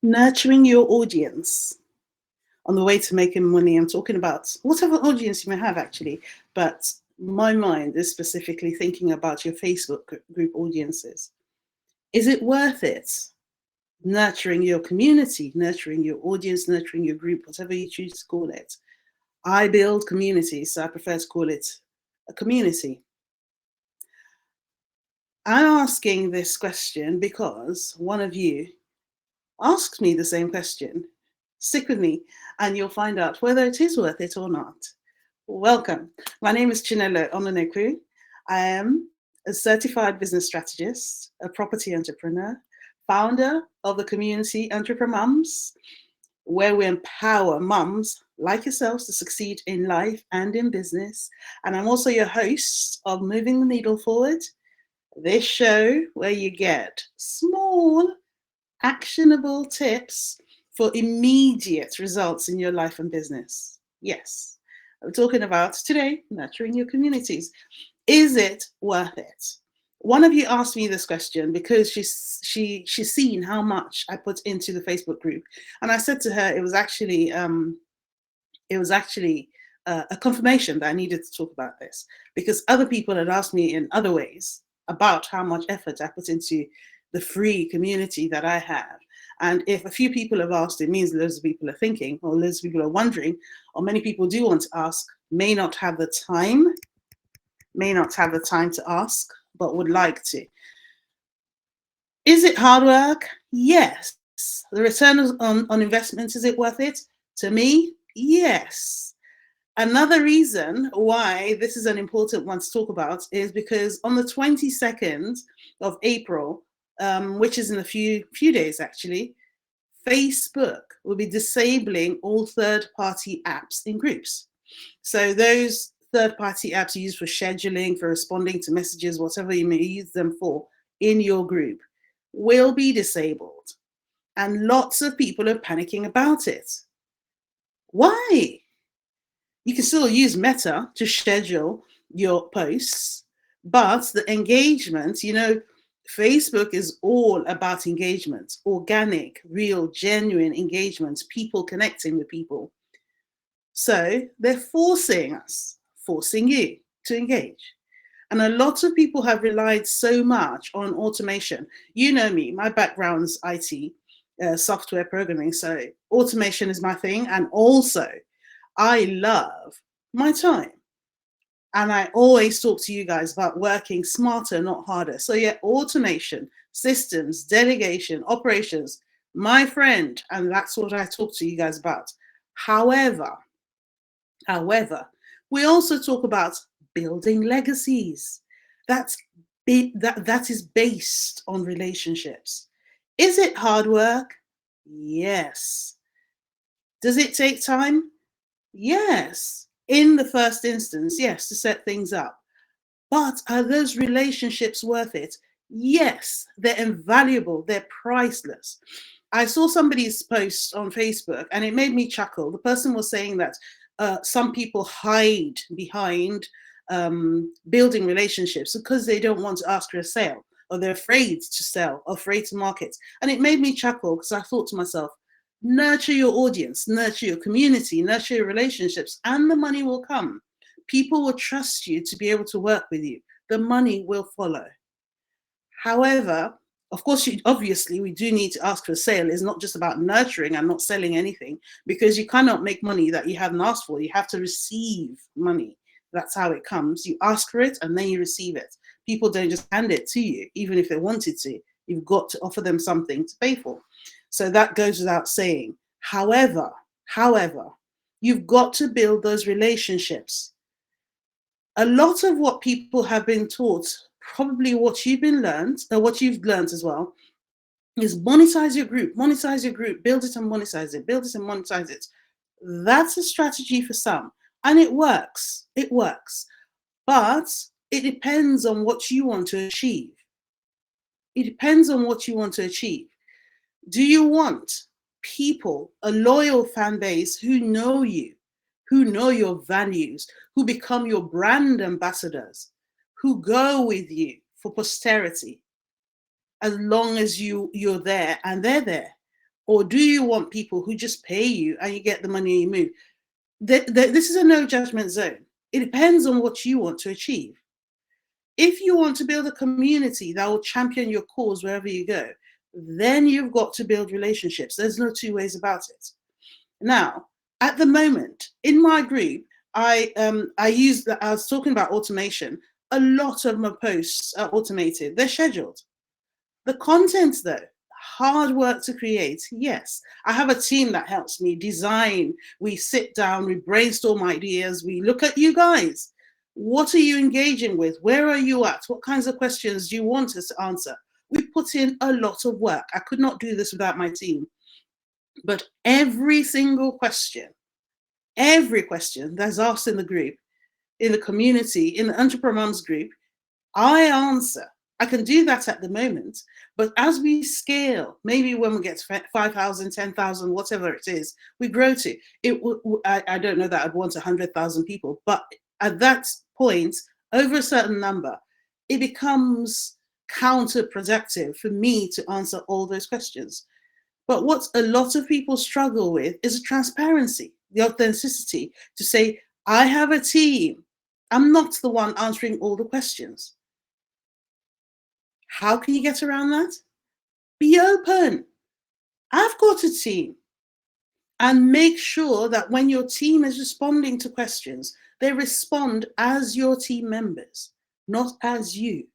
Nurturing your audience. On the way to making money, I'm talking about whatever audience you may have, actually, but my mind is specifically thinking about your Facebook group audiences. Is it worth it? Nurturing your community, nurturing your audience, nurturing your group, whatever you choose to call it. I build communities, so I prefer to call it a community. I'm asking this question because one of you asked me the same question. Stick with me and you'll find out whether it is worth it or not. Welcome. My name is Chinelo Ononeku. I am a certified business strategist, a property entrepreneur, founder of the community EntrepreMums, where we empower mums like yourselves to succeed in life and in business. And I'm also your host of Moving the Needle Forward, this show where you get small, actionable tips for immediate results in your life and business. Yes, I'm talking about today, nurturing your communities. Is it worth it? One of you asked me this question because she's seen how much I put into the Facebook group, and I said to her it was actually a confirmation that I needed to talk about this, because other people had asked me in other ways about how much effort I put into the free community that I have. And if a few people have asked, it means loads of people are thinking, or loads of people are wondering, or many people do want to ask, may not have the time to ask, but would like to. Is it hard work? Yes. The return on investment, is it worth it? To me, yes. Another reason why this is an important one to talk about is because on the 22nd of April, which is in a few days actually, Facebook will be disabling all third-party apps in groups. So those third-party apps used for scheduling, for responding to messages, whatever you may use them for in your group, will be disabled. And lots of people are panicking about it. Why? You can still use Meta to schedule your posts, but the engagement, Facebook is all about engagement, organic, real, genuine engagement, people connecting with people. So they're forcing you to engage. And a lot of people have relied so much on automation. You know me, my background's IT, software programming, so automation is my thing. And also, I love my time. And I always talk to you guys about working smarter, not harder. So yeah, automation, systems, delegation, operations, my friend, and that's what I talk to you guys about. However, we also talk about building legacies. That is based on relationships. Is it hard work? Yes. Does it take time? Yes. In the first instance, yes, to set things up. But are those relationships worth it? Yes, they're invaluable, they're priceless. I saw somebody's post on Facebook and it made me chuckle. The person was saying that some people hide behind building relationships because they don't want to ask for a sale, or they're afraid to sell, or afraid to market. And it made me chuckle because I thought to myself, nurture your audience, nurture your community, nurture your relationships, and the money will come. People will trust you to be able to work with you. The money will follow. However, of course, obviously, we do need to ask for a sale. It's not just about nurturing and not selling anything, because you cannot make money that you haven't asked for. You have to receive money. That's how it comes. You ask for it and then you receive it. People don't just hand it to you, even if they wanted to. You've got to offer them something to pay for. So that goes without saying. However, you've got to build those relationships. A lot of what people have been taught, probably what you've learned as well, is monetize your group, build it and monetize it. That's a strategy for some, and it works. But it depends on what you want to achieve. Do you want people, a loyal fan base who know you, who know your values, who become your brand ambassadors, who go with you for posterity as long as you're there and they're there? Or do you want people who just pay you and you get the money and you move? This is a no judgment zone. It depends on what you want to achieve. If you want to build a community that will champion your cause wherever you go, then you've got to build relationships. There's no two ways about it. Now, at the moment, in my group, I was talking about automation. A lot of my posts are automated. They're scheduled. The content, though, hard work to create. Yes, I have a team that helps me design. We sit down, we brainstorm ideas, we look at you guys. What are you engaging with? Where are you at? What kinds of questions do you want us to answer? We put in a lot of work. I could not do this without my team. But every single question that's asked in the group, in the community, in the EntrepreMums group, I answer. I can do that at the moment, but as we scale, maybe when we get to 5,000, 10,000, whatever it is, we grow to it. I don't know that I'd want 100,000 people, but at that point, over a certain number, it becomes counterproductive for me to answer all those questions. But what a lot of people struggle with is the transparency, the authenticity to say, I have a team. I'm not the one answering all the questions. How can you get around that? Be open. I've got a team. And make sure that when your team is responding to questions, they respond as your team members, not as you.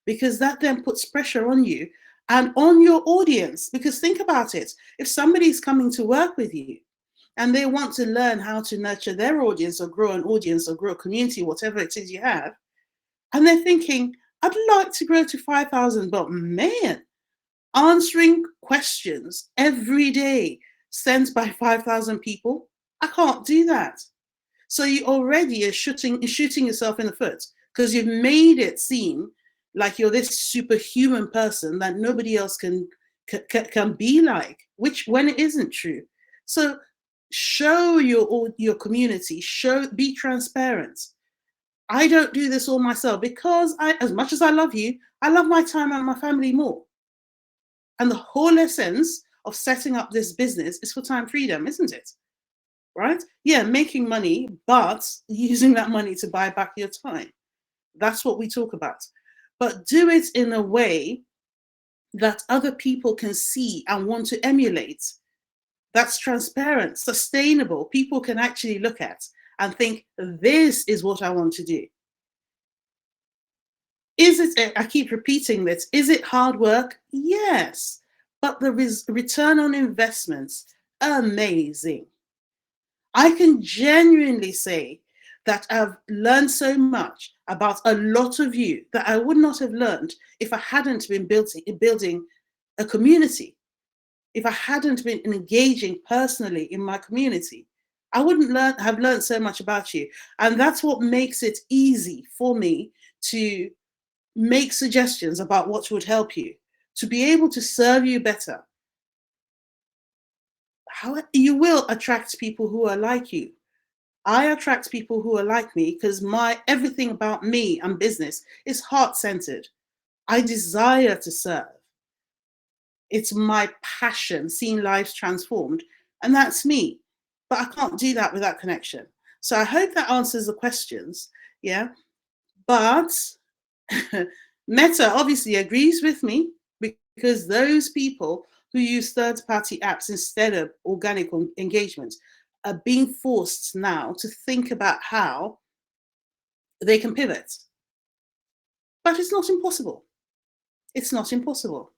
Because that then puts pressure on you and on your audience. Because think about it. If somebody's coming to work with you and they want to learn how to nurture their audience or grow an audience or grow a community, whatever it is you have, and they're thinking, I'd like to grow to 5,000, but man, answering questions every day sent by 5,000 people, I can't do that. So you already are shooting yourself in the foot because you've made it seem like you're this superhuman person that nobody else can be like, which when it isn't true. So show your community, be transparent. I don't do this all myself because as much as I love you, I love my time and my family more. And the whole essence of setting up this business is for time freedom, isn't it? Right? Yeah, making money, but using that money to buy back your time. That's what we talk about. But do it in a way that other people can see and want to emulate. That's transparent, sustainable. People can actually look at and think, this is what I want to do. I keep repeating this, is it hard work? Yes, but the return on investments, amazing. I can genuinely say that I've learned so much about a lot of you that I would not have learned if I hadn't been building a community, if I hadn't been engaging personally in my community. I wouldn't have learned so much about you. And that's what makes it easy for me to make suggestions about what would help you, to be able to serve you better. You will attract people who are like you. I attract people who are like me because everything about me and business is heart-centered. I desire to serve. It's my passion, seeing lives transformed, and that's me. But I can't do that without connection. So I hope that answers the questions. Yeah. But Meta obviously agrees with me because those people who use third-party apps instead of organic engagement are being forced now to think about how they can pivot. But it's not impossible. It's not impossible.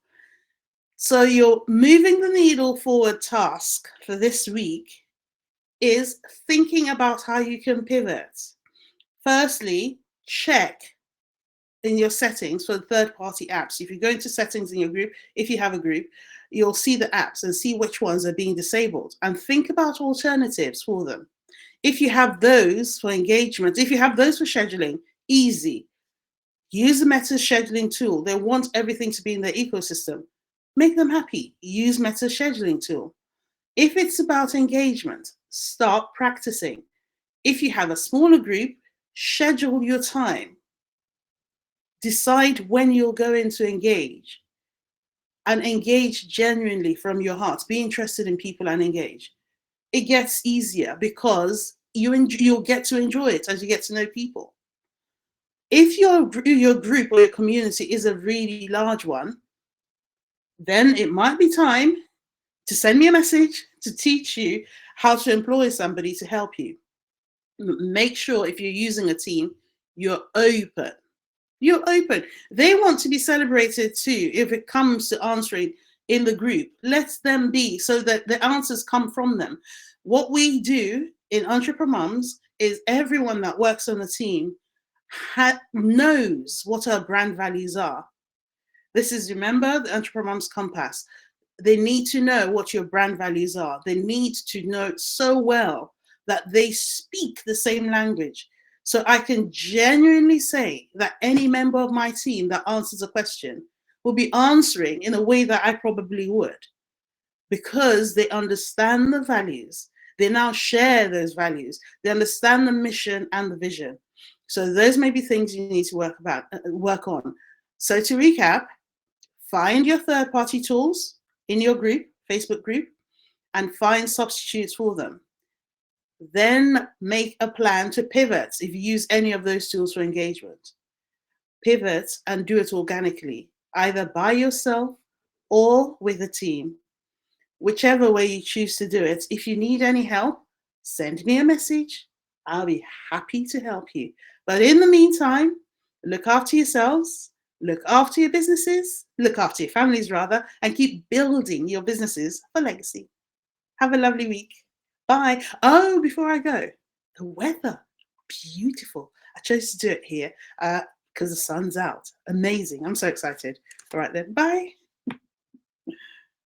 So your moving the needle forward task for this week is thinking about how you can pivot. Firstly, check in your settings for third-party apps. If you go into settings in your group, if you have a group, you'll see the apps and see which ones are being disabled and think about alternatives for them. If you have those for engagement, if you have those for scheduling, easy. Use the Meta scheduling tool. They want everything to be in their ecosystem. Make them happy. Use Meta scheduling tool. If it's about engagement, start practicing. If you have a smaller group, schedule your time. Decide when you're going to engage. and engage genuinely from your heart, be interested in people and engage, it gets easier because you'll get to enjoy it as you get to know people. If your group or your community is a really large one, then it might be time to send me a message to teach you how to employ somebody to help you. Make sure if you're using a team, you're open. You're open. They want to be celebrated too. If it comes to answering in the group, let them be, so that the answers come from them. What we do in EntrepreMums is everyone that works on the team knows what our brand values are. This is, remember, the EntrepreMums Compass. They need to know what your brand values are. They need to know it so well that they speak the same language. So I can genuinely say that any member of my team that answers a question will be answering in a way that I probably would, because they understand the values. They now share those values. They understand the mission and the vision. So those may be things you need to work on. So to recap, find your third-party tools in your group, Facebook group, and find substitutes for them. Then make a plan to pivot if you use any of those tools for engagement. Pivot and do it organically, either by yourself or with a team. Whichever way you choose to do it. If you need any help, send me a message. I'll be happy to help you. But in the meantime, look after yourselves, look after your businesses, look after your families rather, and keep building your businesses for legacy. Have a lovely week. Bye. Oh, before I go, the weather, beautiful. I chose to do it here because the sun's out. Amazing. I'm so excited. All right then, bye.